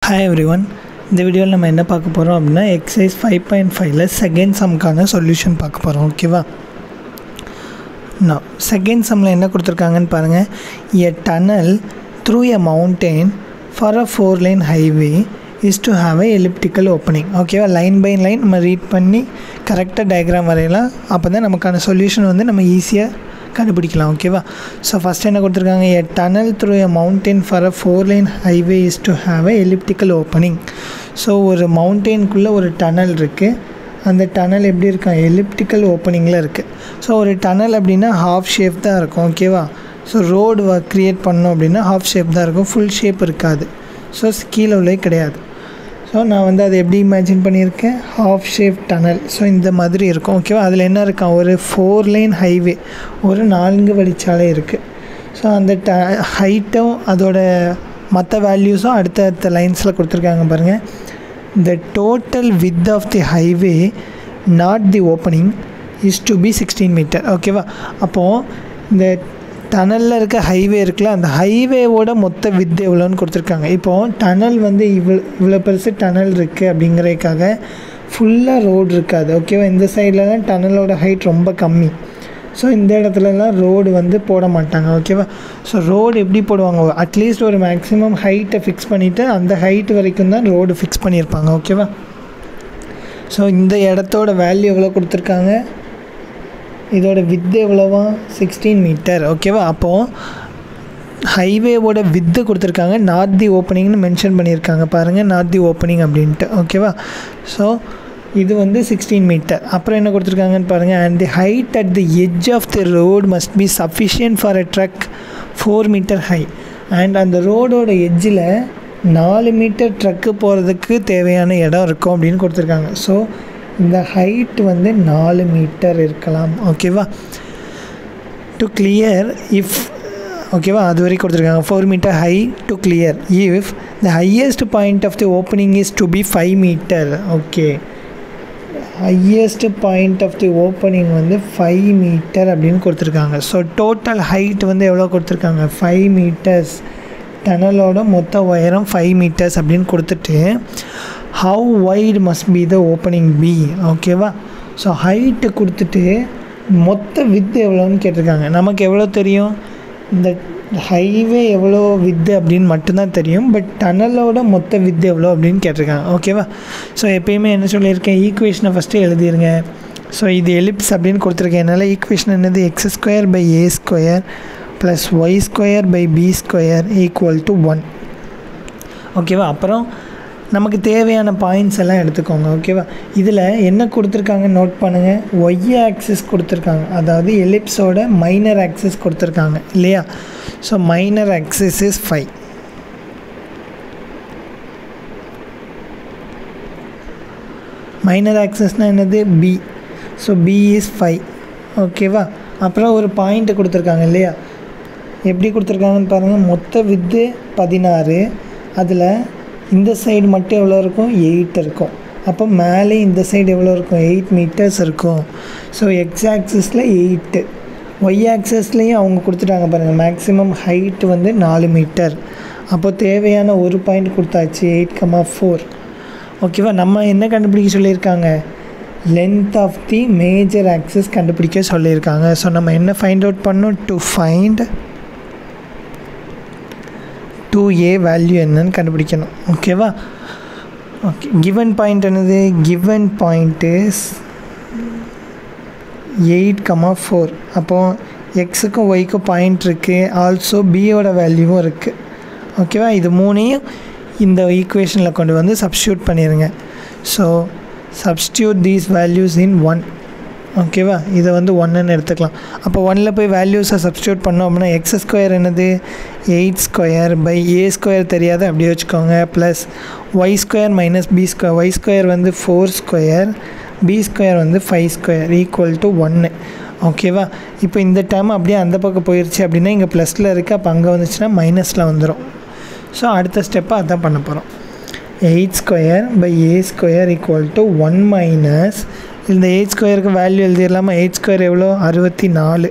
Hi everyone, இந்த வீடியோவில் நம்ம என்ன பார்க்க போகிறோம் அப்படின்னா எக்ஸசைஸ் 5.5ல செகண்ட் சம்க்கான சொல்யூஷன் பார்க்க போகிறோம். ஓகேவா? நான் செகண்ட் சம்மில் என்ன கொடுத்துருக்காங்கன்னு பாருங்கள். A tunnel through a mountain for a 4-lane highway is to have a elliptical opening. ஓகேவா? லைன் பை லைன் நம்ம ரீட் பண்ணி கரெக்டாக டயக்ராம் வரையலாம். அப்போ தான் நமக்கான சொல்யூஷன் வந்து நம்ம ஈஸியாக கண்டுபிடிக்கலாம். ஓகேவா? ஸோ ஃபஸ்ட் என்ன கொடுத்துருக்காங்க, a tunnel through a mountain for a 4-lane highway is to have a elliptical opening. So ஒரு மவுண்டெயின்குள்ளே ஒரு டனல் இருக்குது. அந்த டனல் எப்படி இருக்கும், எலிப்டிக்கல் ஓப்பனிங்கில் இருக்குது. ஸோ ஒரு டனல் அப்படின்னா ஹாஃப் ஷேப் தான் இருக்கும். ஓகேவா? ஸோ ரோடு க்ரியேட் பண்ணோம் அப்படின்னா ஹாஃப் ஷேப் தான் இருக்கும், ஃபுல் ஷேப் இருக்காது. ஸோ கீழே உள்ளே கிடையாது. ஸோ நான் வந்து அதை எப்படி இமேஜின் பண்ணியிருக்கேன், ஹாஃப் ஷேப் டனல். ஸோ இந்த மாதிரி இருக்கும். ஓகேவா? அதில் என்ன இருக்கான், ஒரு 4-lane highway, ஒரு 4 வழிச்சாலை இருக்குது. ஸோ அந்த ஹைட்டும் அதோட மற்ற வேல்யூஸும் அடுத்த லைன்ஸில் கொடுத்துருக்காங்க பாருங்கள். The total width of the highway, not the opening, is to be 16 meter. ஓகேவா? அப்போது இந்த டனலில் இருக்க ஹைவே இருக்குல்ல, அந்த ஹைவேவோட மொத்த வித் எவ்வளோன்னு கொடுத்துருக்காங்க. இப்போது டனல் வந்து இவ்வளோ பெருசு டனல் இருக்குது அப்படிங்கிறதுக்காக ஃபுல்லாக ரோடு இருக்காது. ஓகேவா? இந்த சைட்லலாம் டனலோட ஹைட் ரொம்ப கம்மி. ஸோ இந்த இடத்துலலாம் ரோடு வந்து போட மாட்டாங்க. ஓகேவா? ஸோ ரோடு எப்படி போடுவாங்க, அட்லீஸ்ட் ஒரு மேக்ஸிமம் ஹைட்டை ஃபிக்ஸ் பண்ணிவிட்டு அந்த ஹைட் வரைக்கும் தான் ரோடு ஃபிக்ஸ் பண்ணியிருப்பாங்க. ஓகேவா? ஸோ இந்த இடத்தோட வேல்யூ எவ்வளோ கொடுத்துருக்காங்க, இதோட வித்து எவ்வளோவா, 16 மீட்டர். ஓகேவா? அப்போது ஹைவேவோட வித்து கொடுத்துருக்காங்க, நாட் தி ஓப்பனிங்னு மென்ஷன் பண்ணியிருக்காங்க பாருங்கள், நாட் தி ஓப்பனிங் அப்படின்ட்டு. ஓகேவா? ஸோ இது வந்து 16 மீட்டர். அப்புறம் என்ன கொடுத்துருக்காங்கன்னு பாருங்கள், and the height at the edge of the road must be sufficient for a truck 4 metre high. And அந்த ரோடோட எட்ஜில் 4 மீட்டர் ட்ரக்கு போகிறதுக்கு தேவையான இடம் இருக்கும் அப்படின்னு கொடுத்துருக்காங்க. ஸோ இந்த ஹைட் வந்து 4 மீட்டர் இருக்கலாம். ஓகேவா? டு கிளியர் இஃப், ஓகேவா, அது வரைக்கும் கொடுத்துருக்காங்க. 4 metre high to clear if the highest point of the opening is to be 5 metre. Okay, highest point of the opening வந்து 5 மீட்டர் அப்படின்னு கொடுத்துருக்காங்க. ஸோ டோட்டல் ஹைட் வந்து எவ்வளோ கொடுத்துருக்காங்க, 5 மீட்டர்ஸ். டனலோட மொத்த உயரம் 5 மீட்டர்ஸ் அப்படின்னு கொடுத்துட்டு how wide must be the opening be. ஓகேவா? ஸோ ஹைட்டு கொடுத்துட்டு மொத்த வித்து எவ்வளோன்னு கேட்டிருக்காங்க. நமக்கு எவ்வளோ தெரியும், இந்த ஹைவே எவ்வளோ வித்து அப்படின்னு மட்டும்தான் தெரியும். பட் டனலோட மொத்த வித்து எவ்வளோ அப்படின்னு கேட்டிருக்காங்க. ஓகேவா? ஸோ எப்பயுமே என்ன சொல்லியிருக்கேன், ஈக்குவேஷனை ஃபஸ்ட்டு எழுதிருங்க. ஸோ இது எலிப்ஸ் அப்படின்னு கொடுத்துருக்கேன். என்னால் ஈக்குவேஷன் என்னது, x² / a² + y² / b² = 1. ஓகேவா? அப்புறம் நமக்கு தேவையான பாயிண்ட்ஸ் எல்லாம் எடுத்துக்கோங்க. ஓகேவா? இதில் என்ன கொடுத்துருக்காங்க நோட் பண்ணுங்கள், ஒய் ஆக்சிஸ் கொடுத்துருக்காங்க, அதாவது எலிப்ஸோட மைனர் ஆக்சிஸ் கொடுத்துருக்காங்க இல்லையா? So minor axis is 5. Minor ஆக்சிஸ்னால் என்னது, பி. So B is 5. ஓகேவா? அப்புறம் ஒரு பாயிண்ட்டு கொடுத்துருக்காங்க இல்லையா, எப்படி கொடுத்துருக்காங்கன்னு பாருங்கள். மொத்த வித்து 16, அதில் இந்த சைடு மட்டும் எவ்வளோ இருக்கும், 8 இருக்கும். அப்போ மேலே இந்த சைடு எவ்வளோ இருக்கும், 8 மீட்டர்ஸ் இருக்கும். ஸோ எக்ஸ் ஆக்சிஸில் 8, ஒய் ஆக்சிஸ்லேயும் அவங்க கொடுத்துட்டாங்க பாருங்கள், மேக்ஸிமம் ஹைட் வந்து 4 மீட்டர். அப்போது தேவையான ஒரு பாயிண்ட் கொடுத்தாச்சு, 8,4. ஓகேவா? நம்ம என்ன கண்டுபிடிக்க சொல்லியிருக்காங்க, length of the major axis கண்டுபிடிக்க சொல்லியிருக்காங்க. ஸோ நம்ம என்ன ஃபைண்ட் அவுட் பண்ணோம், டு ஃபைண்ட் 2a வேல்யூ என்னன்னு கண்டுபிடிக்கணும். ஓகேவா? ஓகே, கிவன் பாயிண்ட் என்னது, கிவன் பாயிண்ட் இஸ் 8,4. அப்போது எக்ஸுக்கும் ஒய்க்கும் பாயிண்ட் இருக்குது, ஆல்சோ பியோட வேல்யூவும் இருக்குது. ஓகேவா? இது மூணையும் இந்த ஈக்குவேஷனில் கொண்டு வந்து சப்ஸ்டியூட் பண்ணிடுங்க. ஸோ சப்ஸ்டியூட் தீஸ் வேல்யூஸ் இன் 1. ஓகேவா? இதை வந்து 1ன்னு எடுத்துக்கலாம். அப்போ 1ல் போய் வேல்யூஸை சப்ஸ்டியூட் பண்ணோம் அப்படின்னா x² என்னது, 8² / a² தெரியாது, அப்படியே வச்சுக்கோங்க. Plus y² - b². y² வந்து 4², b² வந்து 5² = 1. ஓகேவா? இப்போ இந்த டைம் அப்படியே அந்த பக்கம் போயிடுச்சு அப்படின்னா இங்கே ப்ளஸில் இருக்குது, அப்போ அங்கே வந்துச்சுன்னா மைனஸில் வந்துடும். ஸோ அடுத்த ஸ்டெப்பை அதான் பண்ண போகிறோம். 8² / a² = 1 - இந்த 8²க்கு வேல்யூ எழுதிடலாமா, 8² எவ்வளோ, 64.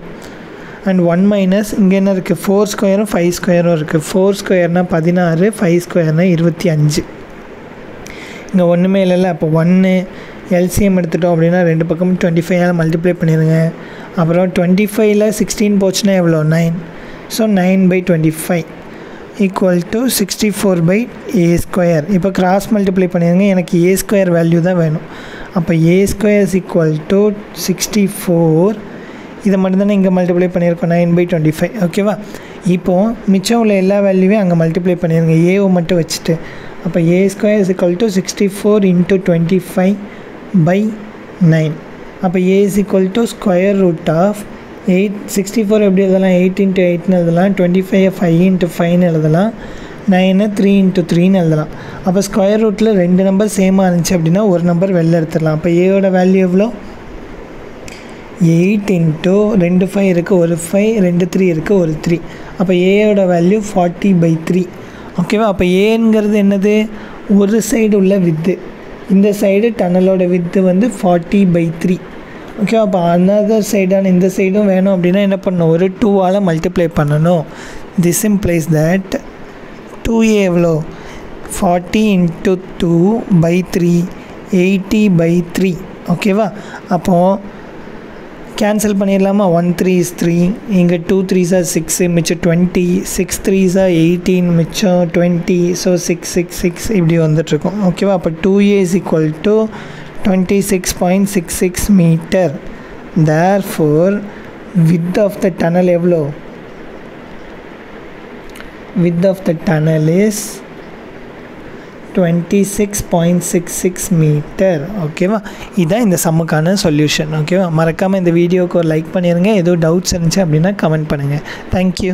அண்ட் 1 மைனஸ் இங்கே என்ன இருக்குது, 4 ஸ்கொயரும் 5 ஸ்கொயரும் இருக்குது. 4 ஸ்கொயர்னால் 16, 5 ஸ்கொயர்னால் 25. இங்கே ஒன்றுமே இல்லைல்ல. அப்போ 1 எல்சிஎம் எடுத்துட்டோம் அப்படின்னா ரெண்டு பக்கமும் 25 மல்டிப்ளை பண்ணிடுங்க. அப்புறம் 25ல் 16 போச்சுன்னா எவ்வளோ 9. So 9/25 equal to 64/a². இப்போ கிராஸ் மல்டிப்ளை பண்ணிடுங்க. எனக்கு a² வேல்யூ தான் வேணும். அப்போ a² இஸ் ஈக்குவல் டு 64. இதை மட்டும்தானே இங்கே மல்டிப்ளை பண்ணியிருக்கோம் 9/25. ஓகேவா? இப்போது மிச்சம் உள்ள எல்லா வேல்யூவையும் அங்கே மல்டிப்ளை பண்ணிடுங்க ஏவை மட்டும் வச்சுட்டு. அப்போ a² இஸ் ஈக்குவல் டு 64 × 25/9. அப்போ a is equal to square root of 8. 64 எப்படி எழுதலாம்? 8 × 8ன்னு எழுதலாம். 25 5 × 5ன்னு எழுதலாம். 9 3 × 3ன்னு எழுதலாம். அப்போ ஸ்கொயர் ரூட்டில் 2 நம்பர் சேமாக இருந்துச்சு அப்படின்னா ஒரு நம்பர் வெளில எடுத்துடலாம். அப்போ ஏயோட வேல்யூ எவ்வளோ? 8 × 2 5 இருக்குது, ஒரு 5, 2 3 இருக்குது, ஒரு 3. அப்போ ஏயோட வேல்யூ 40/3. ஓகேவா? அப்போ ஏங்கிறது என்னது? ஒரு சைடு உள்ள வித்து. இந்த சைடு டனலோட வித்து வந்து 40/3. ஓகே. அப்போ அனதர் சைடான இந்த சைடும் வேணும் அப்படின்னா என்ன பண்ணணும்? ஒரு 2ஆல் மல்டிப்ளை பண்ணணும். திஸ் இம்ப்ளைஸ் தட் 2a எவ்வளோ? 40 × 2/3 80/3. ஓகேவா? அப்போது கேன்சல் பண்ணிடலாமா? 1 3 is 3, இங்கே 2 3s are 6, மிச்சம் 20, 6 3s are 18, மிச்சம் 20. ஸோ 6 6 6 இப்படி வந்துட்டுருக்கும். ஓகேவா? அப்போ 2a is equal to 26.66 meter. Therefore width of the tunnel எவ்வளோ? Width of the tunnel is 26.66 meter. ஓகேவா? இதுதான் இந்த சம்முக்கான சொல்யூஷன். ஓகேவா? மறக்காமல் இந்த வீடியோவுக்கு ஒரு லைக் பண்ணிடுங்க. ஏதோ டவுட்ஸ் இருந்துச்சு அப்படின்னா கமெண்ட் பண்ணுங்கள். தேங்க்யூ.